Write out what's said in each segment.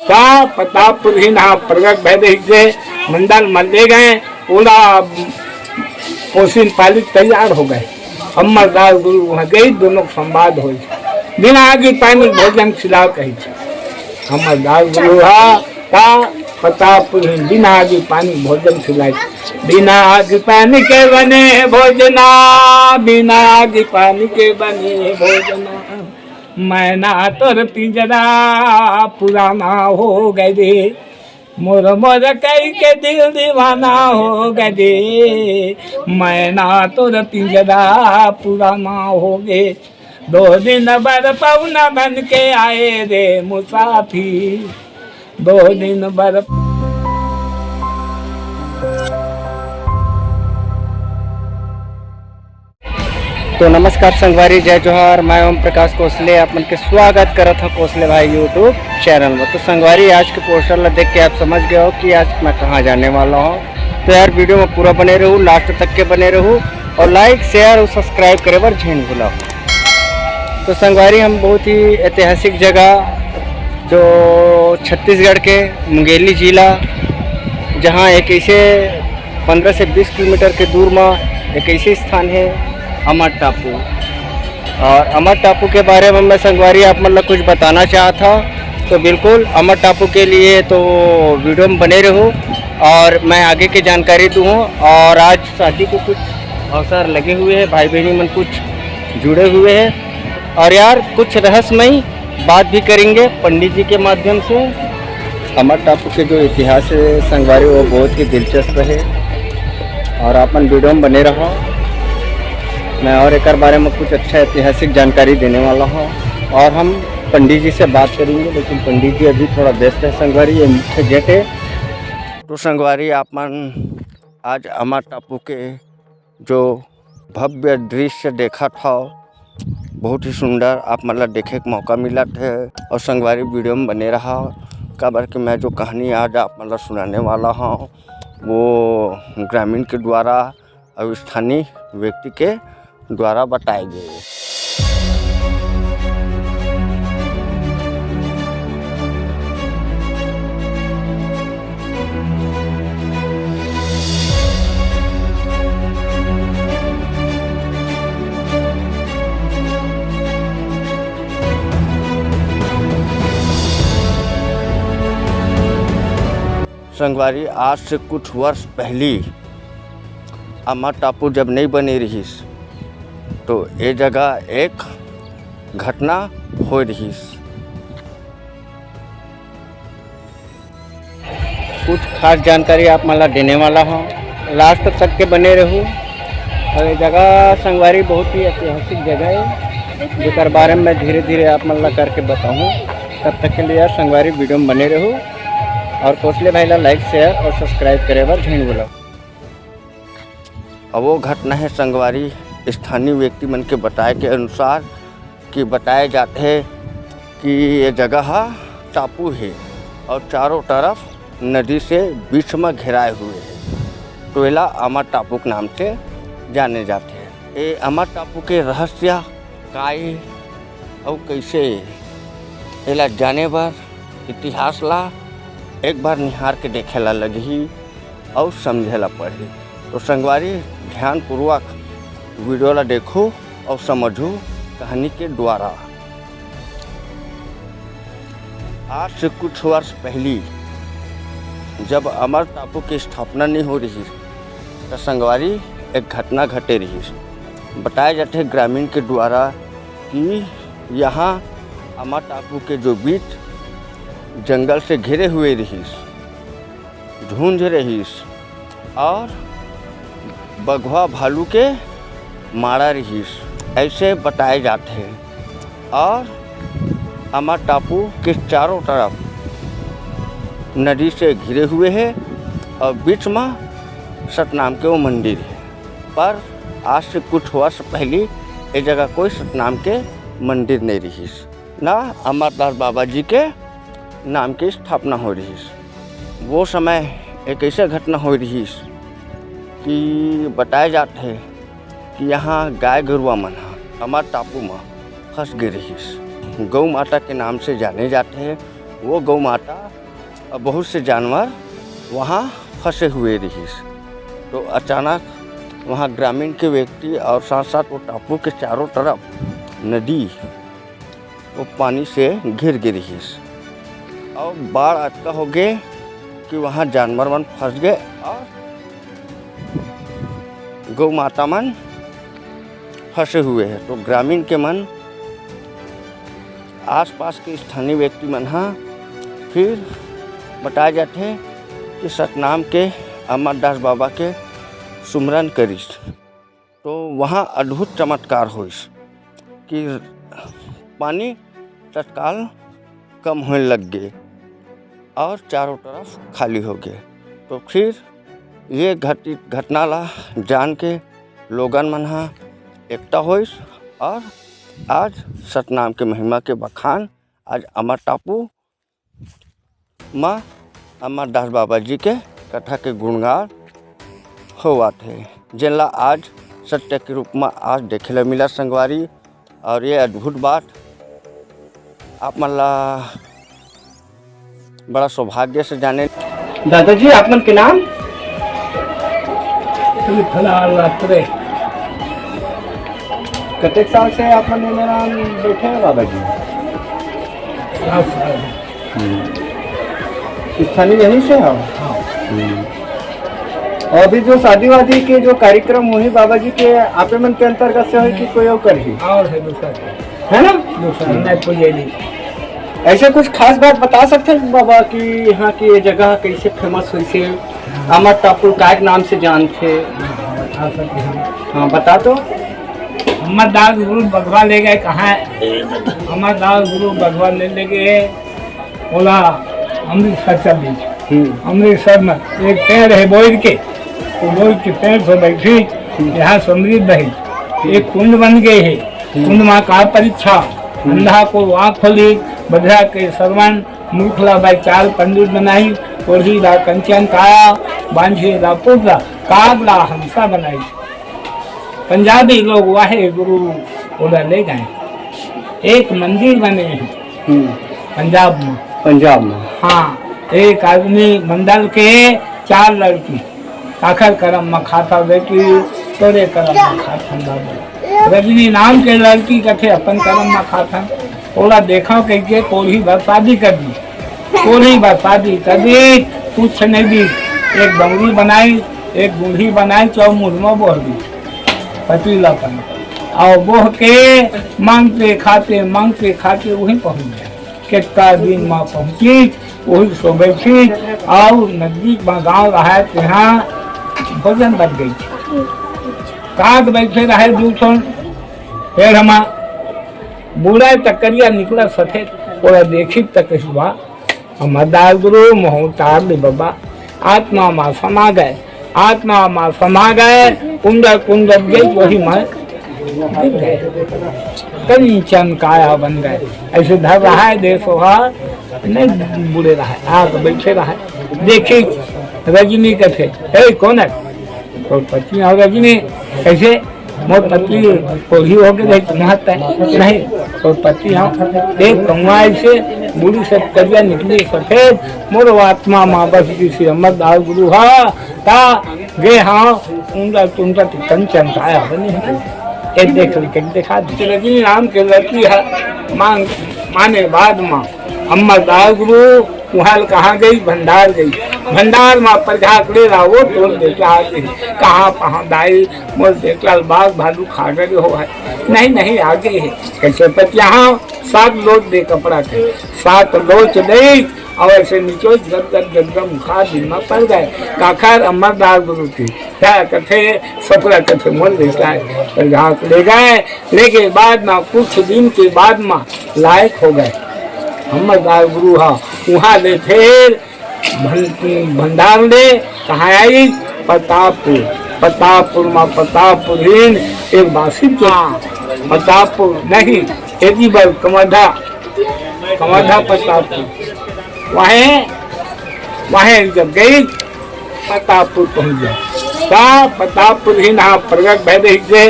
का प्रतापपुर ही ना प्रगट भय से मंडल मर गए, पूरा पोषण पालित तैयार हो गए। अमरदास गुरु वहाँ गई, दोनों संवाद हो बिना आगे पानी भोजन खिलाओ कही। अमरदास गुरु का प्रतापपुर बिना आगे पानी भोजन खिलाए। बिना आगे पानी के बने भोजना, बिना आगे पानी के बने भोजना, मैना तोर पिंजरा पुराना हो गए रे, मोर मोर कई के दिल दीवाना हो गए रे, मैना तोर पिंजरा पुराना हो गए। 2 दिन बर पौना बन के आए रे मुसाफिर, 2 दिन बर। तो नमस्कार संगवारी, जय जोहार। मैं ओम प्रकाश कोसले अपन के स्वागत करत हूँ कोसले भाई यूट्यूब चैनल में। तो संगवारी, आज के पोस्टर ला देख के आप समझ गए हो कि आज मैं कहाँ जाने वाला हूँ। तो यार वीडियो में पूरा बने रहूँ, लास्ट तक के बने रहूँ और लाइक शेयर और सब्सक्राइब करे पर झेन भूला। तो संगवारी, हम बहुत ही ऐतिहासिक जगह जो छत्तीसगढ़ के मुंगेली जिला, जहाँ एक ऐसे 15 से 20 किलोमीटर के दूर में एक ऐसे स्थान है अमर टापू। और अमर टापू के बारे में मैं संगवारी आप मतलब कुछ बताना चाहता। तो बिल्कुल अमर टापू के लिए तो वीडियो में बने रहो और मैं आगे की जानकारी दूँ। और आज शादी को कुछ अवसर लगे हुए हैं, भाई बहनी मन कुछ जुड़े हुए हैं और यार कुछ रहस्यमयी बात भी करेंगे पंडित जी के माध्यम से। अमर टापू के जो इतिहास है संगवारी, वो बहुत ही दिलचस्प है और अपन वीडियो में बने रहो। मैं और एक बारे में कुछ अच्छा ऐतिहासिक जानकारी देने वाला हूँ और हम पंडित जी से बात करेंगे, लेकिन पंडित जी अभी थोड़ा व्यस्त है संगवारी, ये मुख्य गेट है। तो संगवारी, आपन आज अमर टापू के जो भव्य दृश्य देखा था, बहुत ही सुंदर आप मतलब देखे के मौका मिला थे। और संगवारी वीडियो में बने रहा, काबर कि मैं जो कहानी आज आप मतलब सुनाने वाला हूँ वो ग्रामीण के द्वारा और स्थानीय व्यक्ति के द्वारा बताए गए। संगवारी, आज से कुछ वर्ष पहले अमर टापू जब नहीं बनी रही तो ये जगह एक घटना हो रही। कुछ खास जानकारी आप मतलब देने वाला हूँ, लास्ट तक के बने रहूँ। और ये जगह संगवारी बहुत ही ऐतिहासिक जगह है, जिसके बारे में मैं धीरे धीरे आप मतलब करके बताऊँ। तब तक के लिए यार संगवारी वीडियो में बने रहूँ और कोसले भाई ला लाइक शेयर और सब्सक्राइब करे बार झेन बोला। अब वो घटना है संगवारी, स्थानीय व्यक्ति मन के बताए के अनुसार कि बताए जाते हैं कि ये जगह टापू है और चारों तरफ नदी से बीच में घेराए हुए हैं, तो एला अमर टापू के नाम से जाने जाते हैं। ये अमर टापू के रहस्य काय और कैसे एला जाने बर इतिहास ला एक बार निहार के देखे ला लगी और समझे ला पड़ी। तो संगवारी, ध्यानपूर्वक वीडियो ला देखो और समझो कहानी के द्वारा। आज से कुछ वर्ष पहले जब अमर टापू की स्थापना नहीं हो रही तो संगवारी एक घटना घटे रही। बताया जाते हैं ग्रामीण के द्वारा कि यहाँ अमर टापू के जो बीच जंगल से घिरे हुए रहीस, झुंझ रहीस और बघवा भालू के मारा रहीस, ऐसे बताए जाते हैं। और अमर टापू के चारों तरफ नदी से घिरे हुए हैं और बीच में सतनाम के वो मंदिर है। पर आज से कुछ वर्ष पहले ये जगह कोई सतनाम के मंदिर नहीं रही, ना अमरदास बाबा जी के नाम की स्थापना हो रही। वो समय एक ऐसा घटना हो रही कि बताया जाता है कि यहाँ गाय गरुआ मन अमर टापू में फंस गए रही। गौ माता के नाम से जाने जाते हैं। वो गौ माता और बहुत से जानवर वहाँ फंसे हुए रही। तो अचानक वहाँ ग्रामीण के व्यक्ति और साथ साथ वो टापू के चारों तरफ नदी वो पानी से घिर गई रही और बाढ़ अटका हो गए कि वहाँ जानवर मन फंस गए और गौ माता मन फंसे हुए हैं। तो ग्रामीण के मन आसपास के स्थानीय व्यक्ति मन हाँ फिर बताए जाते हैं कि सतनाम के अमरदास बाबा के सुमरन करिस। तो वहाँ अद्भुत चमत्कार होइस कि पानी तत्काल कम होने लग गए और चारों तरफ खाली हो गए। तो फिर ये घटना ला जान के लोगन मन हाँ एकता होइस और आज सतनाम के महिमा के बखान आज अमर टापू माँ अमरदास बाबा जी के कथा के गुणगान होवा थे, जिनला आज सत्य के रूप में आज देखे ला मिला संगवारी। और ये अद्भुत बात आप मन ला बड़ा सौभाग्य से जाने। दादाजी आप मन के नाम? रात्रे कतेक साल से आप मन नाम बैठे हैं बाबा जी? स्थानीय यहीं से हो? और अभी जो शादी वादी के जो कार्यक्रम हुए बाबा जी के आपे मन के अंतर्गत से हो कि कोई और कर ही और है दूसरा है ना? दूसरा नहीं पुजेली। ऐसे कुछ खास बात बता सकते हैं बाबा कि यहाँ की ये जगह कैसे फेमस हुई से अमर टापू काय नाम से जानते? बता सकते हैं। हाँ बता दो। अमरदास गुरु बगवा ले गए कहाँ है? अमरदास गुरु बगवा ले गए बोला अमृतसर चली। अमृतसर में एक पेड़ है बोइर के, तो बोइर के पेड़ से बैठी यहाँ समृद्ध रही। एक कुंड बन गए है, कुंड में का परीक्षा अंधा को आँख खोली, बधिरा के श्रवण, मूर्खला बाई चाल पंडित बनाई, कोढ़ी ला कंचन काया, बांझे ला पुत्र, काग ला हंसा बनाई। पंजाबी लोग वाहे गुरु उधर ले गए। एक मंदिर बने हैं पंजाब में। हाँ, एक आदमी मंडल के 4 लड़की आखिर करम में खाता बेटी तोरे करम में खाता। रजनी नाम के लड़की कथे अपन करम में खाता ओला देखा कह कोढ़ी बर्बादी कर दी। कोढ़ी बर्बादी कर दी, कुछ नहीं दी। एक डोंगरी बनाई, एक बूढ़ी बनाई, 4 मुर्मो बोल दी पतीलापन और बोह के मांगते खाते वहीं पहुँच गया। कितना दिन में पहुँची वही सो बैठी और नजदीक में गाँव रहा यहाँ भोजन बन गई। काग बैठे रहे दूसर फिर हम बूढ़ा तकरिया निकला सफेद और देखी तक हुआ। अमरदास गुरु मोहतार बाबा आत्मा में समा गए, आत्मा में समा गए। कुंडल गई वही में कंचन काया बन गए। ऐसे धर रहा है देश नहीं बुरे रहा है, आग बैठे रहा है। देखी रजनी कथे हे कौन है? तो पत्नी और रजनी कैसे मोर पति कोढ़ी हो गए महत्व है नहीं तो पति हाँ एक कौआ से बूढ़ी से करिया निकली सफेद मोर आत्मा माँ बस किसी अमरदास गुरु हाँ ता गे हाँ उंगला तुंगला कंचन काया बनी है। देख देखा रजनी नाम के लड़की है माने बाद माँ अमरदास गुरु वहाँ कहाँ गई? भंडार गई। भंडार में प्रजाक ले रहा वो तोड़ देखला कहाँ कहाँ दाई मोर देखला बाघ भालू खा गए हो है नहीं आगे है कैसे पति यहाँ 7 लोट दे कपड़ा के 7 लोट दे और ऐसे नीचे गदगद खा दिन में पड़ गए। काखर अमरदास गुरु की क्या कथे सपरा कथे मोल देखला है प्रजाक ले गए। लेके बाद में कुछ दिन के बाद में लायक हो गए। अमरदास गुरु हाँ वहाँ ले फिर भंडार ले कहाँ आई? प्रतापपुर में प्रतापपुरीन एक बासी प्रतापपुर नहीं एक बार कमधा प्रतापपुर वहाँ जब गई प्रतापपुर पहुँच गए। का प्रतापपुर ही ना प्रगट भय रही से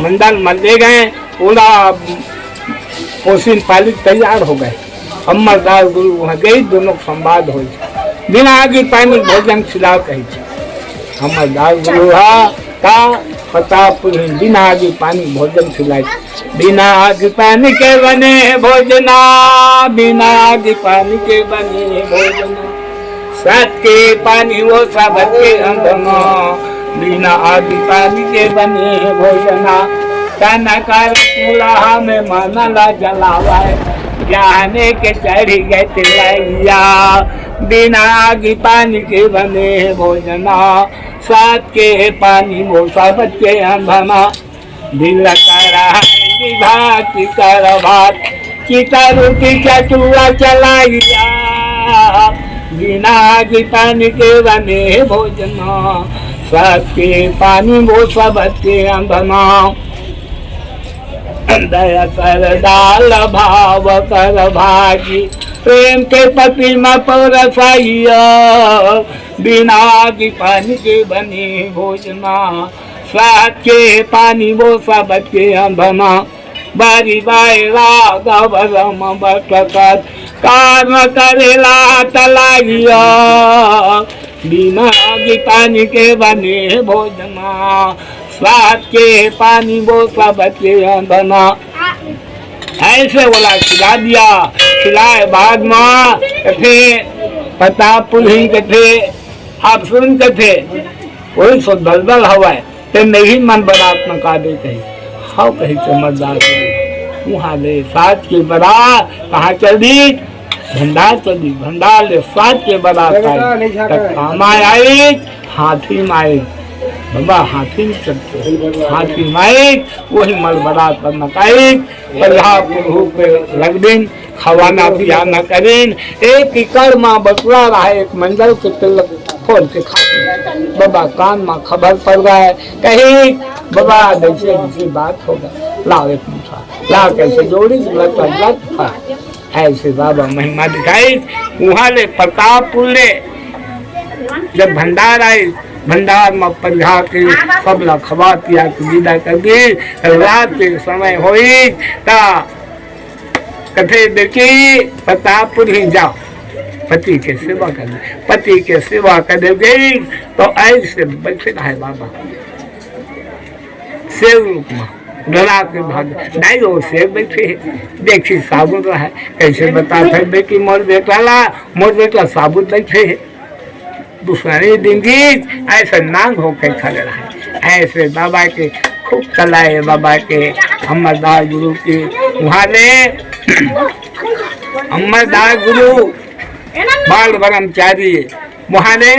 मंडल मर ले गए। पूरा पोषण पालित तैयार हो गए। अमरदास गुरु वहाँ गई, दोनों संवाद हो बिना आगे पानी भोजन खिला कही अमरदास गुरु का प्रतापपुर बिना आगे पानी भोजन खिलाई। बिना आगे पानी के बने भोजना, बिना आगे पानी के बने भोजना, साथ के पानी वो सब के अंधना, बिना आगे पानी के बने भोजना, ताना कार चूल्हा में मानला जलावा, जाने के चढ़ी गए तिलैया, बिना आगे पानी के बने भोजना, साथ के पानी वो सब के अंधना, दिल करा भात कर भात, चिता रोटी चूड़ा चलाइया, बिना आगे पानी के बने भोजना, साथ के पानी वो सब के अंधना, दया कर डाल भाव कर भागी, प्रेम के पति में परसाइया, बिना आगे पानी के बने भोजना, साथ के पानी वो सब के अंधना, बारी बायला गवरम बटकत कार्य करेला तलाइया, बिना आगे पानी के बने भोजना, साथ के पानी वो सब के अंधना। ऐसे बोला खिला दिया, खिलाए बाद में कथे प्रतापपुर ही कथे आप सुन कथे वही सो दलदल हवा ते नहीं मन बरात न का दे कही हाँ कही चमकदार वहाँ ले साथ के बारात कहाँ चली भंडार चली, भंडार ले साथ के बारात आई, हाथी में आई बाबा, हाथी में चलते हाथी माइक वही मल बरात पर नकाई पे लग दिन खवाना पियाना करें, एक इकर माँ बतला रहा है, एक मंडल के तिलक खोल के खाते बाबा, कान में खबर पड़ रहा है कहीं बाबा देखिए किसी बात होगा, लाओ एक पूछा ला कैसे जोड़ी ऐसे बाबा महिमा दिखाई। वहाँ ले प्रतापपुर ले जब भंडार आई, भंडार में पंजा के सब लखवा पिया के विदा कर दी, रात के समय होई ता कथे देखी प्रतापपुर ही जाओ पति के सेवा कर, पति के सेवा कर गई तो ऐसे बैठे है बाबा सेव रूप में डरा के भाग नहीं वो सेव बैठे देखी साबुत है कैसे बता थे कि मोर बेटा साबुत बैठे है, दूसरे दिन गीत ऐसे नांग होकर खड़े रहे, ऐसे बाबा के खूब चलाए, बाबा के अमरदास गुरु की वहाँ ले अमरदास गुरु बाल ब्रह्मचारी वहाँ ले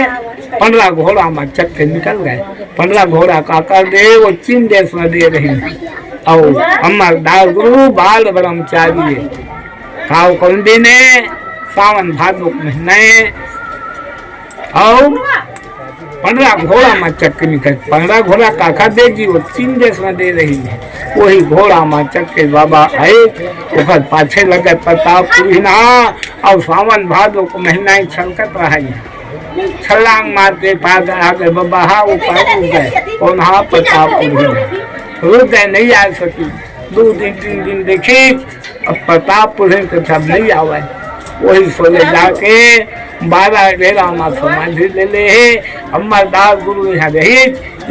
15 घोड़ा में चक्के निकल गए, 15 घोड़ा का कर दे वो चीन देश में दे रही और अमरदास गुरु बाल ब्रह्मचारी काव कौन दिन सावन भादो महीने और 15 घोड़ा में चक्के निकल, 15 घोड़ा काका दे जी वो चीन देश में दे रही है, वही घोड़ा में चक्के बाबा आए पाछे लगे प्रतापपुर ना और सावन भादो को महीना ही छलकत रहा, छलांग मारते पास आगे बाबा हाँ वो पार गए और हाँ प्रतापपुर रुक गए, नहीं आ सकी 2 दिन 3 दिन देखी अब प्रतापपुर के सब नहीं आवे, वही सोले जाके 12 डेरा में समाधि ले ले है, अमरदास गुरु यहाँ रही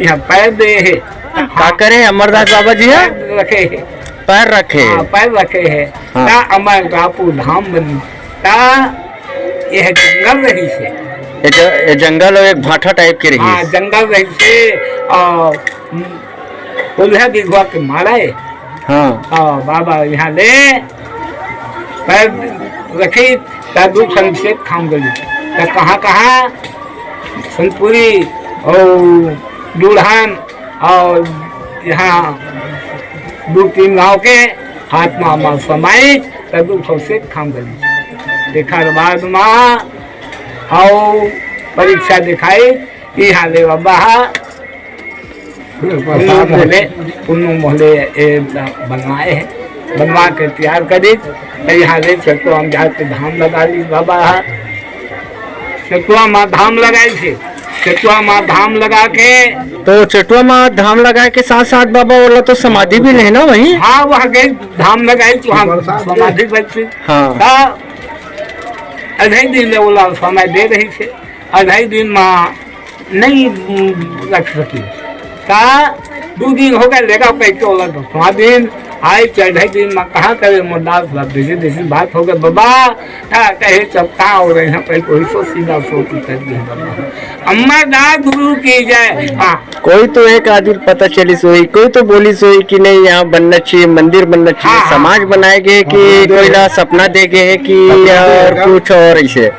यहाँ पैर दे है, क्या करे अमरदास बाबा जी रखे है, पैर रखे पैर रखे है ता अमरदासपुर धाम बनी ता यह जंगल रही से, ये जंगल और एक भाटा टाइप की रही, हाँ जंगल रही से और कुल्हा दिखवा के मारा है, हाँ बाबा यहाँ ले पैर रखी दुख संक्षेप खाम गई कहाँ कहाँ संतपुरी और दूल्हन और यहाँ 2-3 गाँव के हाथ में समाई दुख संक्षेप खाम गई, देखा बाद माँ और परीक्षा दिखाई यहाँ ले बाबा मोहल्ले बनवाए है, बनवा के तैयार करी यहाँ ले चटुआ में जाके धाम लगा ली बाबा, चटुआ माँ धाम लगाई थी, चटुआ माँ धाम लगा के तो चटुआ माँ धाम लगा के साथ साथ बाबा बोला तो समाधि भी लेना वही, हाँ वहाँ गई धाम लगाई तो वहाँ समाधि बैठी, हाँ अढ़ाई दिन ले बोला समय दे रही से अढ़ाई दिन में नहीं रख सकी का 2 दिन हो गए लेगा पैसे वाला तो 5 दिन आए 4 दिन में कहाँ करे मुद्दा जैसे बात हो गई बाबा कहे चपका हो रहे हैं पहले कोई सो सीधा सोती कर दिया बाबा अम्मा दास गुरु की जय। हाँ कोई तो एक आदमी पता चली सोई, कोई तो बोली सोई कि नहीं यहाँ बनना चाहिए, मंदिर बनना चाहिए। हाँ, समाज बनाएंगे कि कोई ना सपना देगे है कि और कुछ और ऐसे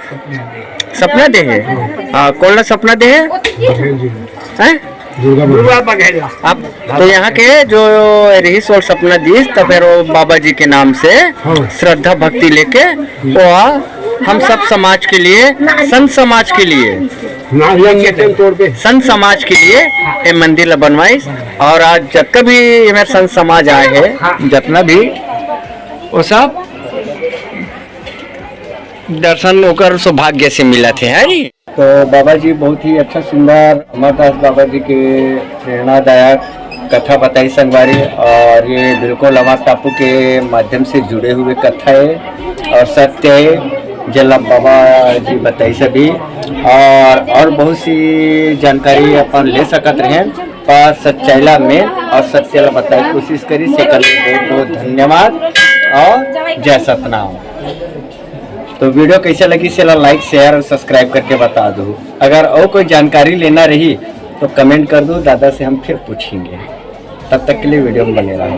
सपना दे है। हाँ कौन सा सपना दे है? दुर्गा बघेला। अब तो यहाँ के जो रहीस और सपना दीस तो फिर वो बाबा जी के नाम से श्रद्धा भक्ति लेके वो हम सब समाज के लिए संत समाज के लिए संत समाज के लिए ये मंदिर बनवाई। और आज जब भी हमारे संत समाज आए हैं जितना भी वो सब दर्शन होकर सौभाग्य से मिला थे है जी। तो बाबा जी बहुत ही अच्छा सुंदर अमरदास बाबा जी के प्रेरणादायक कथा बताई संगवारी। और ये बिल्कुल अमर टापू के माध्यम से जुड़े हुए कथा है और सत्य है जला बाबा जी बताई सभी। और बहुत सी जानकारी अपन ले सकते हैं पर सच्चाईला में और सत्य बताई कोशिश करी से बहुत बहुत धन्यवाद और जय सतनाम। तो वीडियो कैसे लगी से लाइक शेयर और सब्सक्राइब करके बता दो। अगर और कोई जानकारी लेना रही तो कमेंट कर दो, दादा से हम फिर पूछेंगे। तब तक के लिए वीडियो में बने रहो।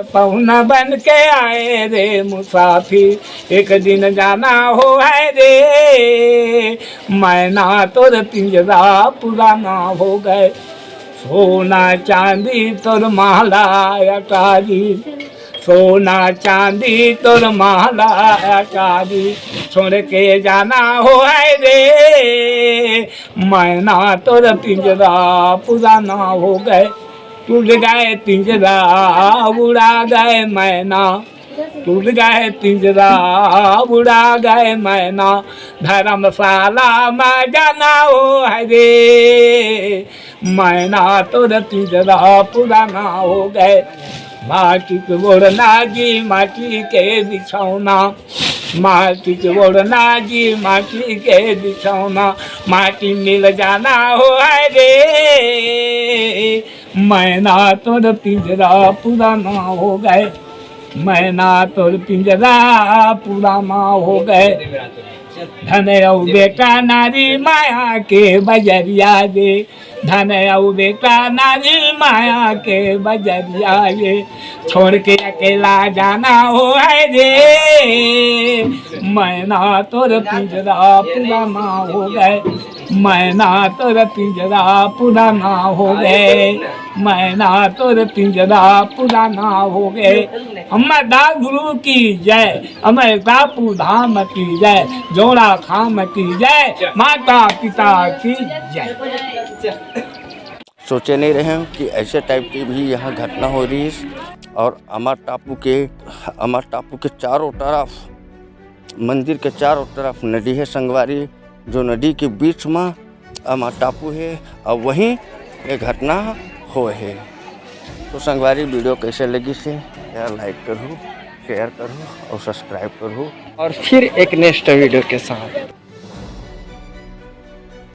पहुना बन के आए रे मुसाफिर एक दिन जाना हो है रे मैना तोर पिंजरा पुराना हो गए सोना चांदी तोर माला अटारी सोना चांदी तोर माला अटारी छोड़ के जाना हो है रे मैना तोर पिंजरा पुराना हो गए टूट गए पिंजरा उड़ा गए मैना टूट गए पिंजरा उड़ा गए मैना धर्मशाला में जाना हो है रे मैना तोर पिंजरा पुराना हो गए माटी के ओढ़ना जी माटी के बिछौना माटी के ओढ़ना जी माटी के बिछौना माटी मिल जाना हो है रे मैना तोर पिंजरा पुराना हो गए मैना तोर पिंजरा पुराना हो गए धन बेटा नारी माया के बजरिया दे धन बेटा नारी माया के बजरिया ये छोड़ के अकेला जाना हो है रे मैना तोर पिंजरा पुराना हो गए मैना तोर पिंजरा पुराना हो गए मैना तोर पिंजरा पुराना हो गए। अमर दास गुरु की जय अमर टापू धाम की जय जोड़ा खाम की जय माता पिता की जय। सोचे नहीं रहे कि ऐसे टाइप की भी यहाँ घटना हो रही है। और अमर टापू के चारों तरफ मंदिर के चारों तरफ नदी है संगवारी जो नदी के बीच में अमर टापू है और वहीं ये घटना हो है। तो संगवारी वीडियो कैसे लगी से यार लाइक करो शेयर करो और सब्सक्राइब करो और फिर एक नेक्स्ट वीडियो के साथ।